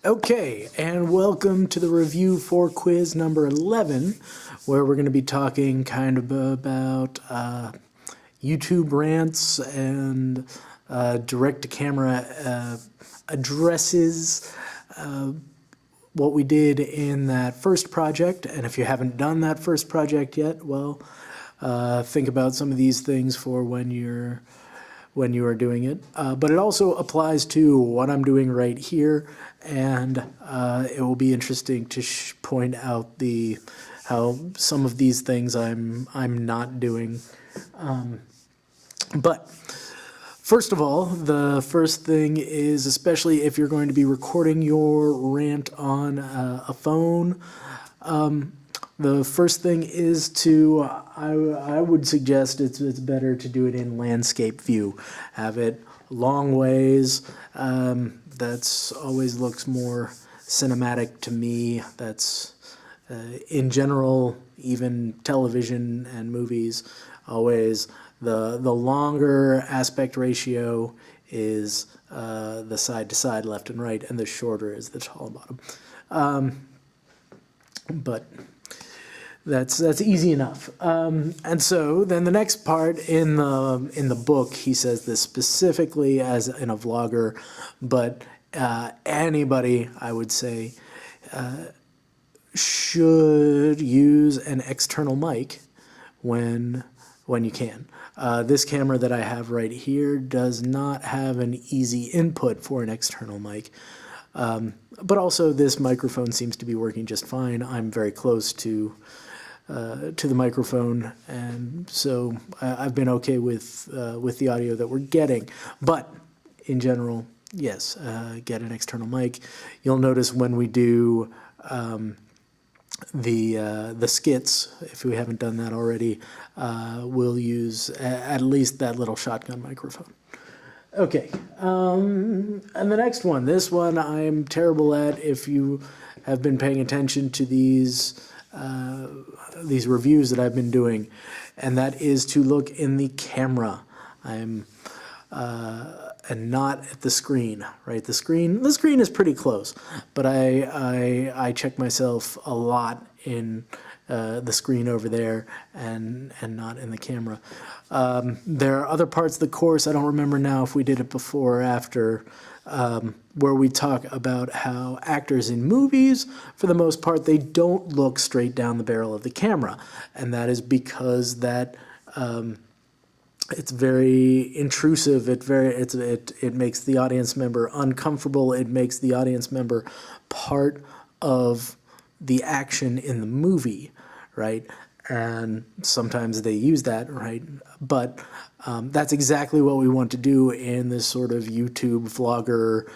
Okay, and welcome to the review for quiz number 11, where we're going to be talking kind of about YouTube rants and direct-to-camera addresses, what we did in that first project. And if you haven't done that first project yet, well, think about some of these things for when you are doing it. But it also applies to what I'm doing right here, and it will be interesting to point out how some of these things I'm not doing. But first of all, the first thing is, especially if you're going to be recording your rant on a phone, the first thing is I would suggest it's better to do it in landscape view. Have it long ways. That's always looks more cinematic to me. That's in general, even television and movies, always the longer aspect ratio is the side to side, left and right, and the shorter is the tall and bottom. But that's easy enough. And so then the next part in the book, he says this specifically as in a vlogger, but anybody, I would say, should use an external mic when you can. This camera that I have right here does not have an easy input for an external mic. But also this microphone seems to be working just fine. I'm very close to the microphone, and so I've been okay with the audio that we're getting. But in general, yes, get an external mic. You'll notice when we do the skits, if we haven't done that already, we'll use at least that little shotgun microphone. Okay, and the next one, this one I'm terrible at. If you have been paying attention to these reviews that I've been doing, and that is to look in the camera. I'm and not at the screen, right? The screen is pretty close, but I check myself a lot in the screen over there and not in the camera. There are other parts of the course, I don't remember now if we did it before or after, where we talk about how actors in movies, for the most part, they don't look straight down the barrel of the camera, and that is because that it's very intrusive. It makes the audience member uncomfortable. It makes the audience member part of the action in the movie, right? And sometimes they use that, right? But that's exactly what we want to do in this sort of YouTube vlogger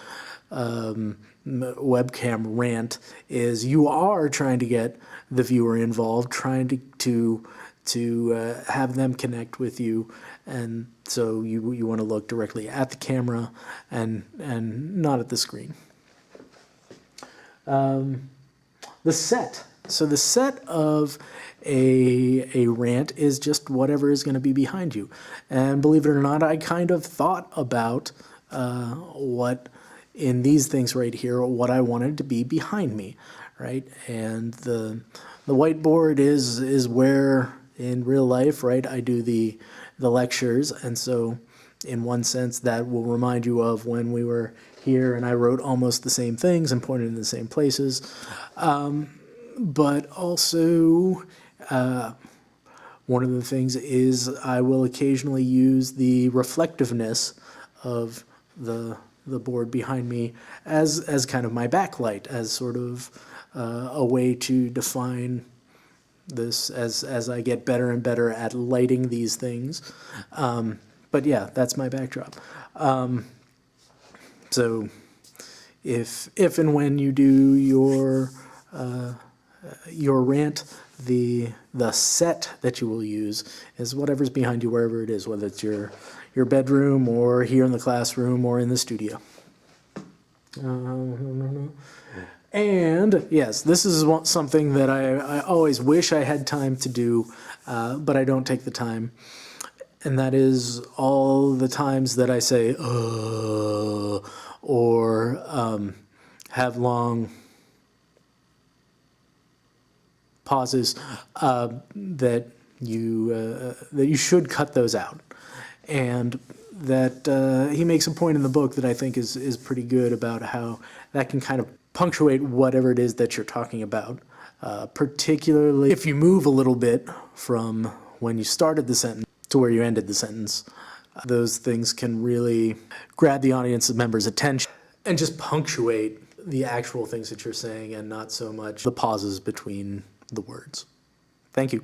webcam rant, is you are trying to get the viewer involved, trying to have them connect with you, and so you want to look directly at the camera and not at the screen. The set. So the set of a rant is just whatever is going to be behind you. And believe it or not, I kind of thought about what in these things right here, what I wanted to be behind me, right? And the whiteboard is where in real life, right, I do the lectures, and so in one sense that will remind you of when we were here and I wrote almost the same things and pointed in the same places. But also, one of the things is I will occasionally use the reflectiveness of the board behind me as kind of my backlight, as sort of a way to define this as I get better and better at lighting these things. But yeah, that's my backdrop. So if and when you do your rant, the set that you will use is whatever's behind you, wherever it is, whether it's your bedroom or here in the classroom or in the studio. And yes, this is something that I always wish I had time to do, but I don't take the time. And that is all the times that I say, or have long pauses, that you should cut those out. And that he makes a point in the book that I think is pretty good about how that can kind of punctuate whatever it is that you're talking about, particularly if you move a little bit from when you started the sentence to where you ended the sentence. Those things can really grab the audience member's attention and just punctuate the actual things that you're saying and not so much the pauses between the words. Thank you.